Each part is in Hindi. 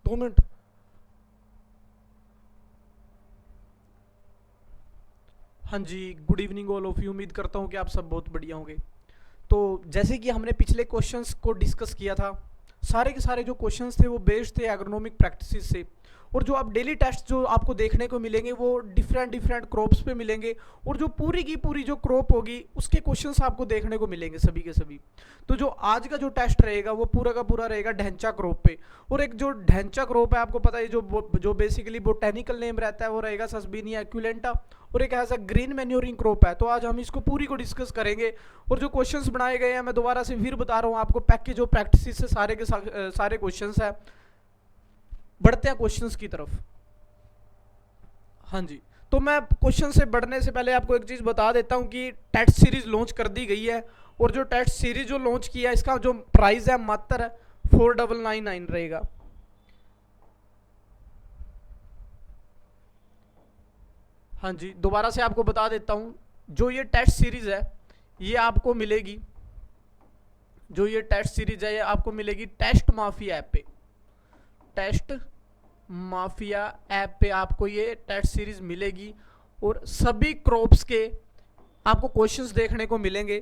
2 मिनट। हाँ जी, good evening all of you. उम्मीद करता हूँ कि आप सब बहुत बढ़िया होंगे। तो जैसे कि हमने पिछले क्वेश्चंस को डिस्कस किया था, सारे के सारे जो क्वेश्चंस थे वो बेस्ड थे एग्रोनॉमिक प्रैक्टिसेस से। और जो आप डेली टेस्ट जो आपको देखने को मिलेंगे वो डिफरेंट डिफरेंट क्रॉप्स पे मिलेंगे, और जो पूरी की पूरी जो क्रॉप होगी उसके क्वेश्चंस आपको देखने को मिलेंगे सभी के सभी। तो जो आज का जो टेस्ट रहेगा वो पूरा का पूरा रहेगा ढैंचा क्रॉप पे। और एक जो ढैंचा क्रॉप है आपको पता है, जो बेसिकली बोटेनिकल नेम रहता है वो रहेगा सस्बिनिया एक्विलेंटा, और एक ऐसा ग्रीन मैन्योरिंग क्रॉप है। तो आज हम इसको पूरी को डिस्कस करेंगे। और जो क्वेश्चंस बनाए गए हैं मैं दोबारा से फिर बता रहा हूँ आपको, पैकेज ऑफ प्रैक्टिस से सारे के सारे क्वेश्चंस है। बढ़ते हैं क्वेश्चंस की तरफ। हाँ जी, तो मैं क्वेश्चन से बढ़ने से पहले आपको एक चीज बता देता हूँ कि टेस्ट सीरीज लॉन्च कर दी गई है, और जो टेस्ट सीरीज जो लॉन्च किया है इसका जो प्राइस है मात्र 4999 रहेगा। हाँ जी, दोबारा से आपको बता देता हूँ, जो ये टेस्ट सीरीज है ये आपको मिलेगी, जो ये टेस्ट सीरीज है ये आपको मिलेगी टेस्ट माफिया ऐप पे। टेस्ट माफिया ऐप पे आपको ये टेस्ट सीरीज मिलेगी, और सभी क्रॉप्स के आपको क्वेश्चंस देखने को मिलेंगे।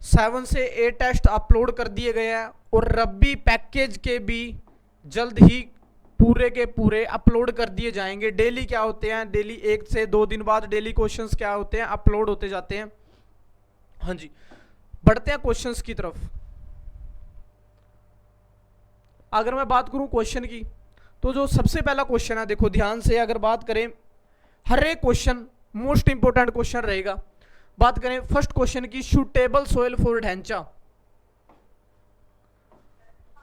7 से 8 टेस्ट अपलोड कर दिए गए हैं, और रब्बी पैकेज के भी जल्द ही पूरे के पूरे अपलोड कर दिए जाएंगे। डेली क्या होते हैं, डेली 1 से 2 दिन बाद डेली क्वेश्चंस क्या होते हैं, अपलोड होते जाते हैं। हाँ जी, बढ़ते हैं क्वेश्चंस की तरफ। अगर मैं बात करूं क्वेश्चन की, तो जो सबसे पहला क्वेश्चन है, देखो ध्यान से अगर बात करें, हर एक क्वेश्चन मोस्ट इंपोर्टेंट क्वेश्चन रहेगा। बात करें फर्स्ट क्वेश्चन की, suitable soil for dhaincha.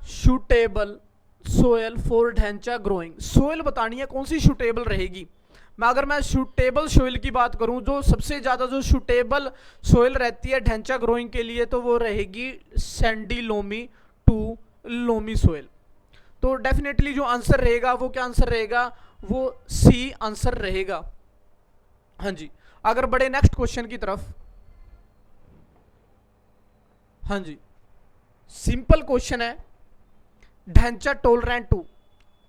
Suitable soil for dhaincha growing, soil बतानी है कौन सी सूटेबल रहेगी। अगर मैं सूटेबल सोयल की बात करूं, जो सबसे ज्यादा जो सूटेबल सोयल रहती है ढैंचा ग्रोइंग के लिए, तो वो रहेगी sandy loamy to loamy soil. तो डेफिनेटली जो आंसर रहेगा वो क्या आंसर रहेगा, वो सी आंसर रहेगा। हाँ जी, अगर बढ़े नेक्स्ट क्वेश्चन की तरफ। हाँ जी, सिंपल क्वेश्चन है, ढैंचा टॉलरेंट टू।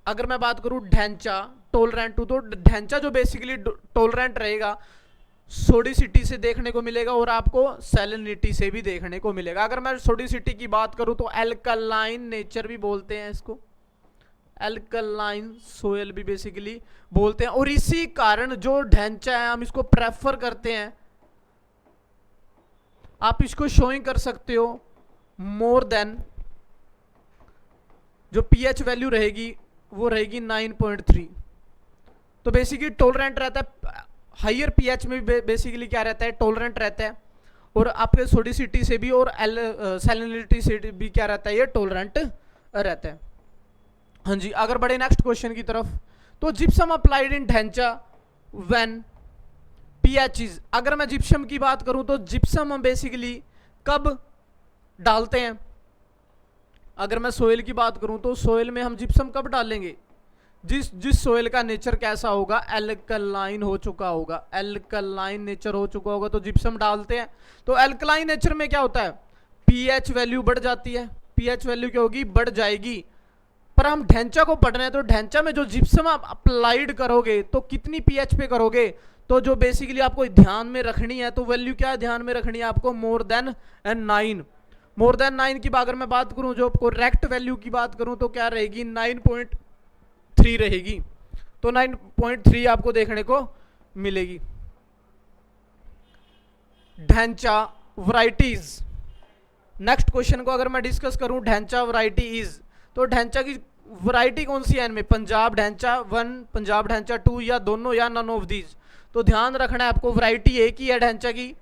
अगर मैं बात करूं ढैंचा टॉलरेंट टू, तो ढैंचा जो बेसिकली टॉलरेंट रहेगा सोडिसिटी से देखने को मिलेगा, और आपको सैलिनिटी से भी देखने को मिलेगा। अगर मैं सोडिसिटी की बात करूं तो एल्कलाइन नेचर भी बोलते हैं इसको, एल्कलाइन सोयल भी बेसिकली बोलते हैं। और इसी कारण जो ढैंचा है हम इसको प्रेफर करते हैं। आप इसको शोइंग कर सकते हो मोर देन, जो पीएच वैल्यू रहेगी वो रहेगी 9.3। तो बेसिकली टॉलरेंट रहता है, हायर पीएच में भी बेसिकली क्या रहता है, टॉलरेंट रहता है। और आपके सोडिसिटी से भी और सैलिनिटी से भी क्या रहता है, ये टॉलरेंट रहता है। हाँ जी, अगर बढ़े नेक्स्ट क्वेश्चन की तरफ, तो gypsum applied in dhaincha when pH is. अगर मैं जिप्सम की बात करूं तो जिप्सम हम बेसिकली कब डालते हैं। अगर मैं सोयल की बात करूं तो सोयल में हम जिप्सम कब डालेंगे, जिस सोयल का नेचर कैसा होगा, एल्कलाइन हो चुका होगा, एल्कलाइन नेचर हो चुका होगा तो जिप्सम डालते हैं। तो एल्कलाइन नेचर में क्या होता है, पीएच वैल्यू बढ़ जाती है, पीएच वैल्यू क्या होगी, बढ़ जाएगी। पर हम ढैंचा को पढ़ रहे हैं, तो ढैंचा में जो जिप्सम आप अप्लाइड करोगे तो कितनी पीएच पे करोगे, तो जो बेसिकली आपको ध्यान में रखनी है, तो वैल्यू क्या ध्यान में रखनी है आपको, मोर देन 9। मोर देन 9 की अगर मैं बात करूं, जो करेक्ट वैल्यू की बात करूं तो क्या रहेगी, 9.3 रहेगी। तो 9.3 आपको देखने को मिलेगी। ढैंचा वैरायटीज, नेक्स्ट क्वेश्चन को अगर मैं डिस्कस करूं, ढैंचा वैरायटी इज, तो ढैंचा की वैरायटी कौन सी है इनमें, पंजाब ढैंचा 1, पंजाब ढैंचा 2, या दोनों, या नन ऑफ दीज। तो ध्यान रखना है आपको, वैरायटी एक ही है ढैंचा की,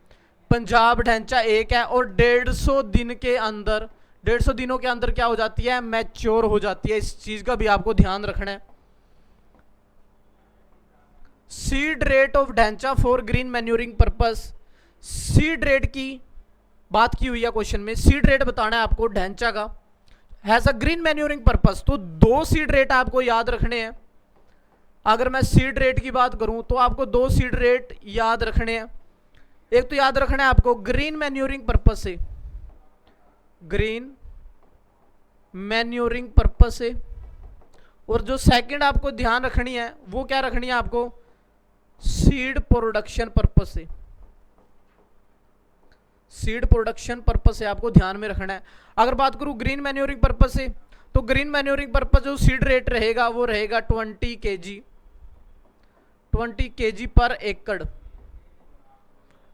पंजाब ढैंचा एक है, और 150 दिन के अंदर, 150 दिनों के अंदर क्या हो जाती है, मैच्योर हो जाती है। इस चीज का भी आपको ध्यान रखना है। Seed rate of dhaincha for green manuring purpose, seed rate की बात की हुई है क्वेश्चन में, सीड रेट बताना है आपको ढैंचा का, has a green manuring purpose. तो 2 सीड रेट आपको याद रखने हैं। अगर मैं सीड रेट की बात करूं तो आपको 2 सीड रेट याद रखने हैं। एक तो याद रखना है आपको ग्रीन मैन्योरिंग पर्पस से, ग्रीन मैन्योरिंग पर्पस से, और जो सेकंड आपको ध्यान रखनी है वो क्या रखनी है आपको, सीड प्रोडक्शन पर्पस से, सीड प्रोडक्शन पर्पस से आपको ध्यान में रखना है। अगर बात करूं ग्रीन मैन्योरिंग पर्पस से, तो ग्रीन मैन्योरिंग पर्पस जो सीड रेट रहेगा वो रहेगा 20 kg पर एकड़।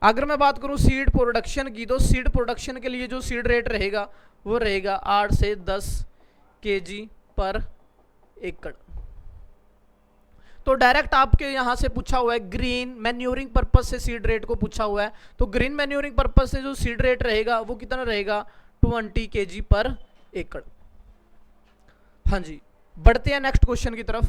अगर मैं बात करूं सीड प्रोडक्शन की, तो सीड प्रोडक्शन के लिए जो सीड रेट रहेगा वो रहेगा 8 से 10 kg पर एकड़। तो डायरेक्ट आपके यहां से पूछा हुआ है ग्रीन मैन्योरिंग पर्पस से सीड रेट को पूछा हुआ है, तो ग्रीन मैन्योरिंग पर्पस से जो सीड रेट रहेगा वो कितना रहेगा, 20 kg पर एकड़। हाँ जी, बढ़ते हैं नेक्स्ट क्वेश्चन की तरफ।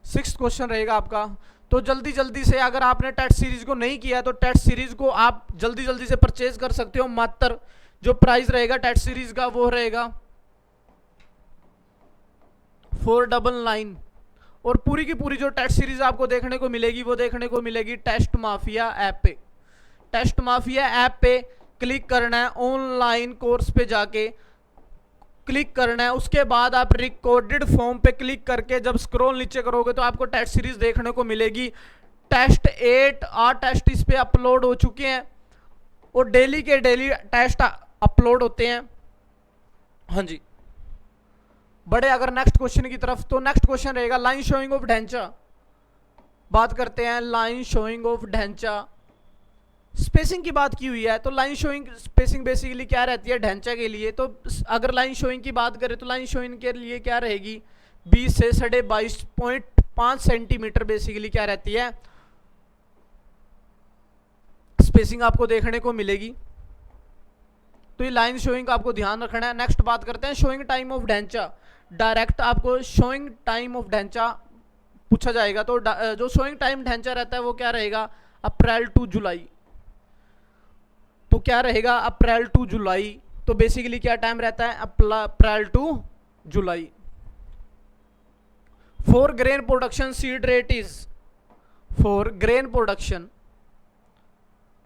6th क्वेश्चन रहेगा आपका। तो जल्दी जल्दी से, अगर आपने टेस्ट सीरीज को नहीं किया तो टेस्ट सीरीज को आप जल्दी जल्दी से परचेज कर सकते हो। मात्र जो प्राइस रहेगा टेस्ट सीरीज का वो रहेगा 499। और पूरी की पूरी जो टेस्ट सीरीज आपको देखने को मिलेगी वो देखने को मिलेगी टेस्ट माफिया ऐप पे। टेस्ट माफिया ऐप पे क्लिक करना है, ऑनलाइन कोर्स पे जाके क्लिक करना है, उसके बाद आप रिकॉर्डेड फॉर्म पे क्लिक करके जब स्क्रॉल नीचे करोगे तो आपको टेस्ट सीरीज देखने को मिलेगी। टेस्ट 8 टेस्ट इस पे अपलोड हो चुके हैं और डेली के डेली टेस्ट अपलोड होते हैं। हाँ जी, बड़े अगर नेक्स्ट क्वेश्चन की तरफ, तो नेक्स्ट क्वेश्चन रहेगा लाइन शोइंग ऑफ ढांचा। बात करते हैं लाइन शोइंग ऑफ ढांचा। स्पेसिंग की बात की हुई है, तो लाइन शोइंग स्पेसिंग बेसिकली क्या रहती है ढांचा के लिए। तो अगर लाइन शोइंग की बात करें तो लाइन शोइंग के लिए क्या रहेगी, 20 से 22.5 सेंटीमीटर बेसिकली क्या रहती है, स्पेसिंग आपको देखने को मिलेगी। तो ये लाइन शोइंग का आपको ध्यान रखना है। नेक्स्ट बात करते हैं शोइंग टाइम ऑफ ढांचा। डायरेक्ट आपको शोइंग टाइम ऑफ ढांचा पूछा जाएगा, तो जो शोइंग टाइम ढांचा रहता है वो क्या रहेगा, अप्रैल टू जुलाई। तो क्या रहेगा, अप्रैल टू जुलाई। तो बेसिकली क्या टाइम रहता है, April to July. For grain production seed rate is, for grain production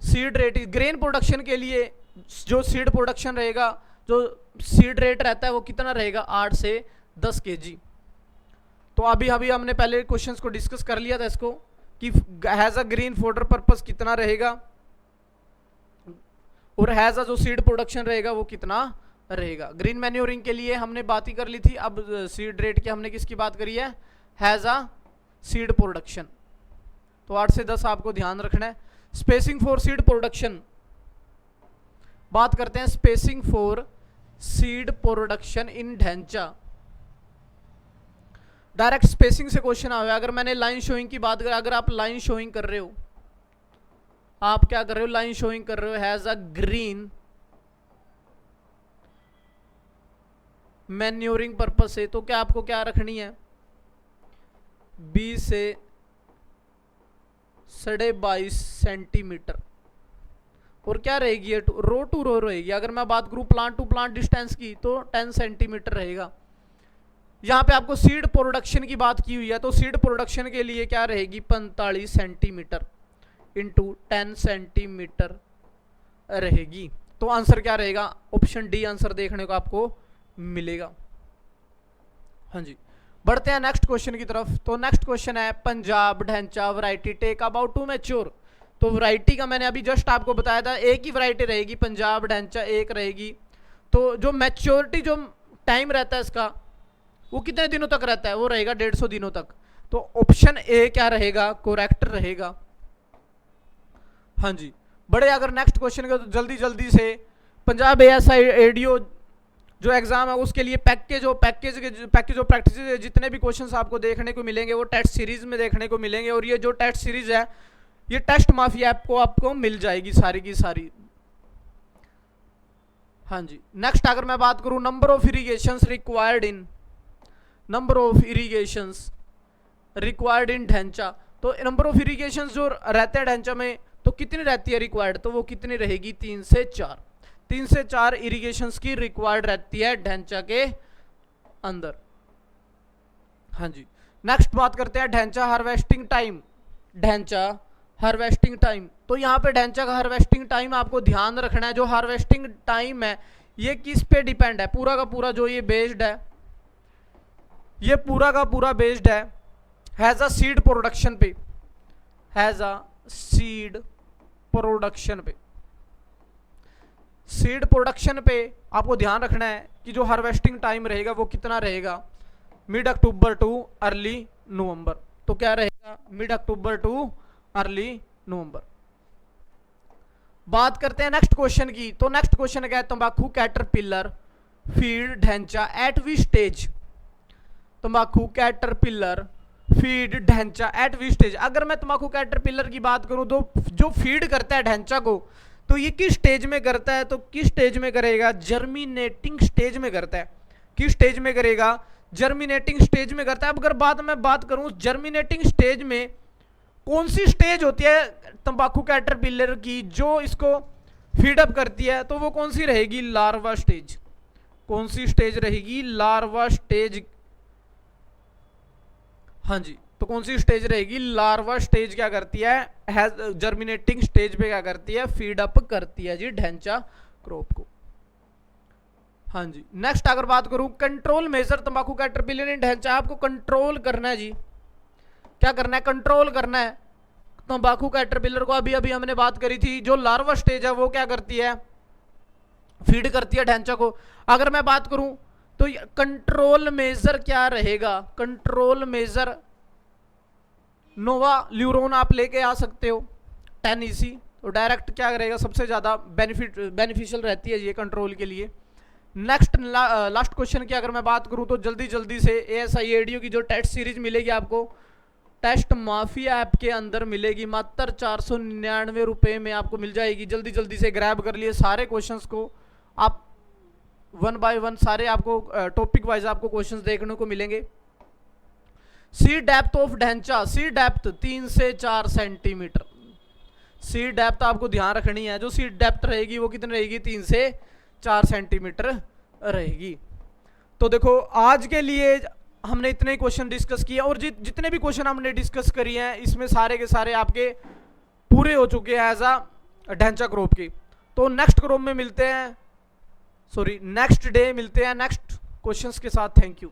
seed rate is, grain production के लिए जो सीड प्रोडक्शन रहेगा, जो सीड रेट रहता है वो कितना रहेगा, 8 से 10 kg। तो अभी हमने पहले क्वेश्चंस को डिस्कस कर लिया था इसको कि has a green fodder purpose कितना रहेगा और हैज अ जो सीड प्रोडक्शन रहेगा वो कितना रहेगा। ग्रीन मैन्योरिंग के लिए हमने बात ही कर ली थी, अब सीड रेट की हमने किसकी बात करी है, हैज अ सीड प्रोडक्शन। तो 8 से 10 आपको ध्यान रखना है। स्पेसिंग फॉर सीड प्रोडक्शन, बात करते हैं spacing for seed production in dhaincha. Direct spacing से क्वेश्चन आया। अगर मैंने लाइन शोइंग की बात करें, अगर आप लाइन शोइंग कर रहे हो, आप क्या कर रहे हो, लाइन शोइंग कर रहे हो has a green manuring purpose से, तो क्या आपको क्या रखनी है, 20 से 22.5 सेंटीमीटर। और क्या रहेगी, रो टू रो रहेगी। अगर मैं बात करूं प्लांट टू प्लांट डिस्टेंस की तो 10 सेंटीमीटर रहेगा। यहां पे आपको सीड प्रोडक्शन की बात की हुई है, तो सीड प्रोडक्शन के लिए क्या रहेगी, 45 सेंटीमीटर इंटू 10 सेंटीमीटर रहेगी। तो आंसर क्या रहेगा, ऑप्शन डी आंसर देखने को आपको मिलेगा। हाँ जी, बढ़ते हैं नेक्स्ट क्वेश्चन की तरफ। तो नेक्स्ट क्वेश्चन है पंजाब ढांचा variety take about to mature. तो वैरायटी का मैंने अभी जस्ट आपको बताया था, एक ही वैरायटी रहेगी, पंजाब ढांचा एक रहेगी। तो जो मैच्योरिटी जो टाइम रहता है इसका वो कितने दिनों तक रहता है, वो रहेगा 150 दिनों तक। तो ऑप्शन ए क्या रहेगा, करेक्ट रहेगा। हाँ जी, बड़े अगर नेक्स्ट क्वेश्चन का तो जल्दी जल्दी से पंजाब ASI एडीओ जो एग्जाम है उसके लिए पैकेज ऑफ प्रैक्टिस जितने भी क्वेश्चंस आपको देखने को मिलेंगे वो टेस्ट सीरीज में देखने को मिलेंगे। और ये जो टेस्ट सीरीज है ये टेस्ट माफिया ऐप को आपको मिल जाएगी सारी की सारी। हाँ जी, नेक्स्ट अगर मैं बात करूं number of irrigations required in, number of irrigations required in dhaincha. तो नंबर ऑफ इरिगेशंस जो रहते हैं ढांचा में तो कितनी रहती है रिक्वायर्ड, तो वो कितनी रहेगी, 3 से 4। 3 से 4 इरिगेशंस की रिक्वायर्ड रहती है ढांचा के अंदर। हाँ जी, नेक्स्ट बात करते हैं ढांचा हार्वेस्टिंग टाइम। ढांचा हार्वेस्टिंग टाइम, तो यहाँ पे ढांचा का हार्वेस्टिंग टाइम आपको ध्यान रखना है। जो हार्वेस्टिंग टाइम है ये किस पे डिपेंड है, पूरा का पूरा जो ये बेस्ड है ये पूरा का पूरा based has a seed production पे, हैज अ सीड प्रोडक्शन पे। सीड प्रोडक्शन पे आपको ध्यान रखना है कि जो हार्वेस्टिंग टाइम रहेगा वो कितना रहेगा, मिड अक्टूबर टू अर्ली नवंबर। तो क्या रहेगा, मिड अक्टूबर टू अर्ली नवंबर। बात करते हैं नेक्स्ट क्वेश्चन की। तो नेक्स्ट क्वेश्चन क्या है, तंबाकू कैटरपिलर फीड ढांचा एट वी स्टेज। तंबाकू कैटरपिलर फीड ढांचा एट वी स्टेज। अगर मैं तंबाकू कैटरपिलर की बात करूं तो जो फीड करता है ढांचा को, तो ये किस स्टेज में करता है, तो किस स्टेज में करेगा, जर्मिनेटिंग स्टेज में करता है। किस स्टेज में करेगा, जर्मिनेटिंग स्टेज में करता है। अब अगर मैं बात करूं जर्मिनेटिंग स्टेज में कौन सी स्टेज होती है तंबाकू कैटरपिलर की जो इसको फीडअप करती है, तो वो कौन सी रहेगी, लार्वा स्टेज। कौन सी स्टेज रहेगी, लार्वा स्टेज। हाँ जी, तो कौन सी स्टेज रहेगी, लार्वा स्टेज क्या करती है, जर्मिनेटिंग स्टेज पे क्या करती है, फीडअप करती है जी ढांचा क्रॉप को। हाँ जी, नेक्स्ट अगर बात करूं कंट्रोल मेजर तंबाकू कैटरपिलर इन ढांचा। आपको कंट्रोल करना है जी, क्या करना है, कंट्रोल करना है तंबाकू कैटरपिलर को। अभी अभी हमने बात करी थी, जो लार्वा स्टेज है वो क्या करती है, फीड करती है ढांचा को। अगर मैं बात करूं तो कंट्रोल मेजर क्या रहेगा, कंट्रोल मेजर नोवा ल्यूरोन आप लेके आ सकते हो 10 EC। तो डायरेक्ट क्या करेगा, सबसे ज्यादा बेनिफिशियल रहती है ये कंट्रोल के लिए। नेक्स्ट लास्ट क्वेश्चन की अगर मैं बात करूं तो जल्दी जल्दी से ASI ADO की जो टेस्ट सीरीज मिलेगी आपको, टेस्ट माफिया ऐप के अंदर मिलेगी, मात्र 499 रुपए में आपको मिल जाएगी। जल्दी जल्दी से ग्रैब कर लिए सारे क्वेश्चंस को, आप 1 बाय 1 सारे आपको टॉपिक वाइज आपको क्वेश्चंस देखने को मिलेंगे। सी डेप्थ ऑफ ढांचा, सी डेप्थ 3 से 4 सेंटीमीटर। सी डेप्थ आपको ध्यान रखनी है, जो सी डेप्थ रहेगी वो कितनी रहेगी, 3 से 4 सेंटीमीटर रहेगी। तो देखो आज के लिए हमने इतने ही क्वेश्चन डिस्कस किए, और जितने भी क्वेश्चन हमने डिस्कस करिए हैं इसमें सारे के सारे आपके पूरे हो चुके हैं एज अ ढांचा क्रॉप की। तो नेक्स्ट क्रॉप में मिलते हैं, नेक्स्ट डे मिलते हैं नेक्स्ट क्वेश्चंस के साथ। Thank you.